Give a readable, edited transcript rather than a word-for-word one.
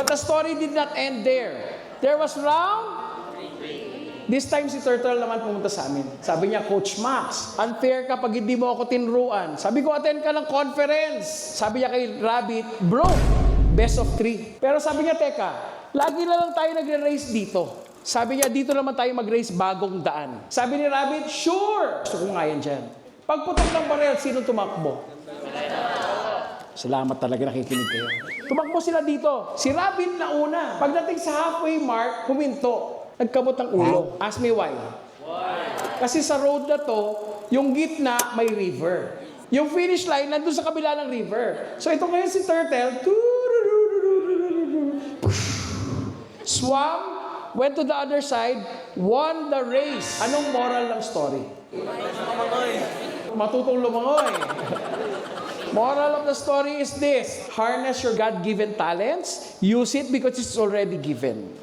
But the story did not end there. There was round. This time si Turtle naman pumunta sa amin. Sabi niya, Coach Max, unfair ka pag hindi mo ako tinruan. Sabi ko, attend ka ng conference. Sabi niya kay Rabbit, bro, best of 3. Pero sabi niya, teka, lagi na lang tayo nagre-race dito. Sabi niya, dito naman tayo mag-race bagong daan. Sabi ni Rabbit, sure! Gusto ko nga yan dyan. Pagputok ng barel, sino tumakbo? Salamat talaga, nakikinig kayo. Tumakbo sila dito. Si Rabbit na una. Pagdating sa halfway mark, huminto. Nagkamot ng ulo. Ask me why. Kasi sa road na to, yung gitna may river. Yung finish line, nandun sa kabila ng river. So ito ngayon si Turtle, swam, went to the other side, won the race. Anong moral ng story? Matutong lumangoy. Moral of the story is this: harness your God-given talents, use it because it's already given.